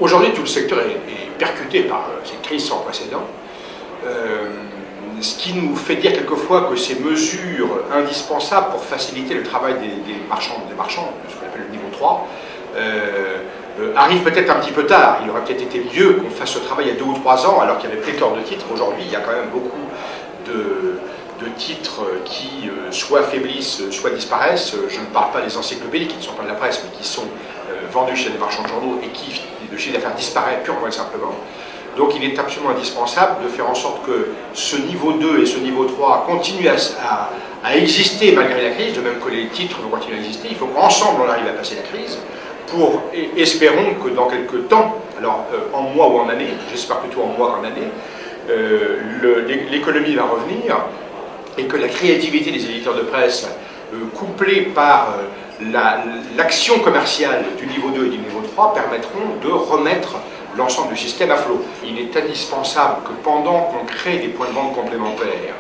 Aujourd'hui, tout le secteur est percuté par cette crise sans précédent, ce qui nous fait dire quelquefois que ces mesures indispensables pour faciliter le travail des marchands, ce qu'on appelle le niveau 3, arrivent peut-être un petit peu tard. Il aurait peut-être été mieux qu'on fasse ce travail il y a 2 ou 3 ans, alors qu'il y avait pléthore de titres. Aujourd'hui, il y a quand même beaucoup de titres qui soit faiblissent, soit disparaissent. Je ne parle pas des encyclopédies qui ne sont pas de la presse, mais qui sont vendus chez des marchands de journaux et qui, le chiffre d'affaires disparaît purement et simplement. Donc il est absolument indispensable de faire en sorte que ce niveau 2 et ce niveau 3 continuent à exister malgré la crise, de même que les titres vont continuer à exister. Il faut qu'ensemble on arrive à passer la crise pour, espérons que dans quelques temps, alors en mois ou en années, j'espère plutôt en mois qu'en années, l'économie va revenir et que la créativité des éditeurs de presse, couplée par l'action commerciale du niveau 2 et du niveau 3, permettront de remettre l'ensemble du système à flot. Il est indispensable que pendant qu'on crée des points de vente complémentaires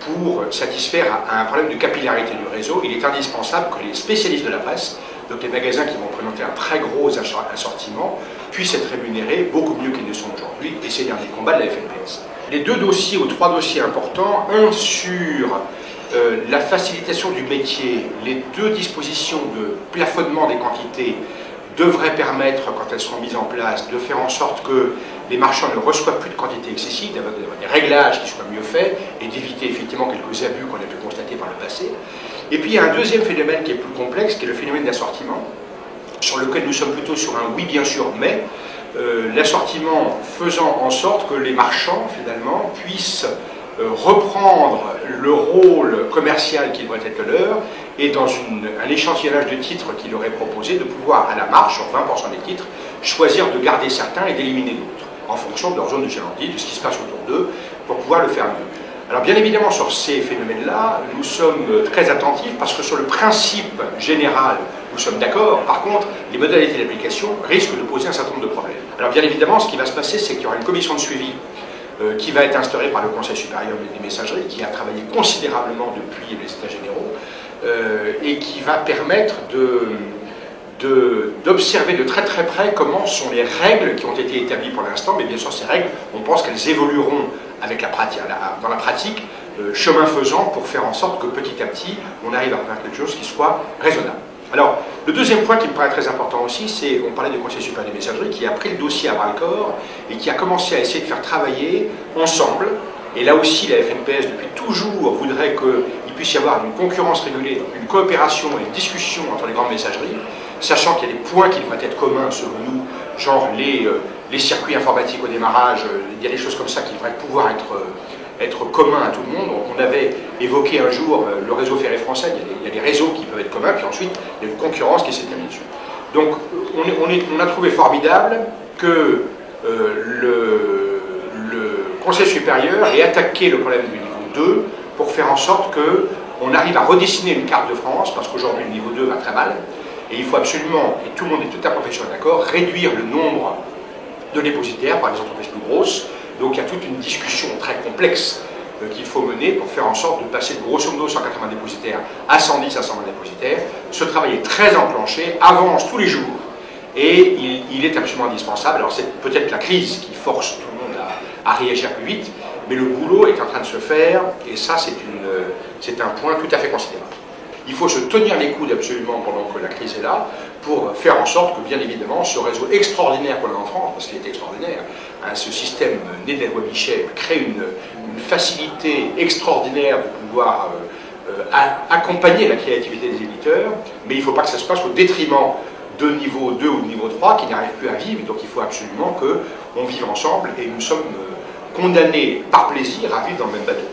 pour satisfaire à un problème de capillarité du réseau, il est indispensable que les spécialistes de la presse, donc les magasins qui vont présenter un très gros assortiment, puissent être rémunérés beaucoup mieux qu'ils ne sont aujourd'hui, et c'est l'un des combats de la FNPS. Les 2 dossiers ou 3 dossiers importants, un sur la facilitation du métier, les 2 dispositions de plafonnement des quantités devraient permettre, quand elles seront mises en place, de faire en sorte que les marchands ne reçoivent plus de quantités excessives, d'avoir des réglages qui soient mieux faits et d'éviter effectivement quelques abus qu'on a pu constater par le passé. Et puis il y a un deuxième phénomène qui est plus complexe, qui est le phénomène d'assortiment, sur lequel nous sommes plutôt sur un oui bien sûr, mais l'assortiment faisant en sorte que les marchands finalement puissent reprendre le rôle commercial qui devrait être le leur et dans un échantillonnage de titres qu'il aurait proposé, de pouvoir à la marge, sur 20% des titres, choisir de garder certains et d'éliminer d'autres, en fonction de leur zone de chalandise, de ce qui se passe autour d'eux, pour pouvoir le faire mieux. Alors bien évidemment sur ces phénomènes-là, nous sommes très attentifs parce que sur le principe général, nous sommes d'accord. Par contre, les modalités d'application risquent de poser un certain nombre de problèmes. Alors bien évidemment, ce qui va se passer, c'est qu'il y aura une commission de suivi qui va être instaurée par le Conseil supérieur des messageries, qui a travaillé considérablement depuis les États généraux, et qui va permettre d'observer de très très près comment sont les règles qui ont été établies pour l'instant, mais bien sûr ces règles, on pense qu'elles évolueront avec dans la pratique, chemin faisant, pour faire en sorte que petit à petit, on arrive à faire quelque chose qui soit raisonnable. Alors, le deuxième point qui me paraît très important aussi, c'est, on parlait du Conseil supérieur des messageries, qui a pris le dossier à bras-le-corps et qui a commencé à essayer de faire travailler ensemble. Et là aussi, la FNPS, depuis toujours, voudrait qu'il puisse y avoir une concurrence régulée, une coopération et une discussion entre les grandes messageries, sachant qu'il y a des points qui devraient être communs, selon nous, genre les circuits informatiques au démarrage, il y a des choses comme ça qui devraient pouvoir être communs à tout le monde. On avait évoqué un jour le réseau ferré français, il y a des réseaux qui peuvent être communs, puis ensuite, il y a une concurrence qui s'est établie dessus. Donc, on a trouvé formidable que le Conseil supérieur ait attaqué le problème du niveau 2 pour faire en sorte qu'on arrive à redessiner une carte de France, parce qu'aujourd'hui le niveau 2 va très mal, et il faut absolument, et tout le monde est tout à fait d'accord, réduire le nombre de dépositaires par les entreprises plus grosses. Donc il y a toute une discussion très complexe qu'il faut mener pour faire en sorte de passer de grosso modo 180 dépositaires à 110 à 120 dépositaires. Ce travail est très enclenché, avance tous les jours, et il est absolument indispensable. Alors c'est peut-être la crise qui force tout le monde à réagir plus vite, mais le boulot est en train de se faire, et ça c'est un point tout à fait considérable. Il faut se tenir les coudes absolument pendant que la crise est là, pour faire en sorte que, bien évidemment, ce réseau extraordinaire qu'on a en France, parce qu'il est extraordinaire, hein, ce système né d'Edouard Bichet crée une facilité extraordinaire de pouvoir accompagner la créativité des éditeurs, mais il ne faut pas que ça se passe au détriment de niveau 2 ou de niveau 3 qui n'arrivent plus à vivre. Donc il faut absolument qu'on vive ensemble, et nous sommes condamnés par plaisir à vivre dans le même bateau.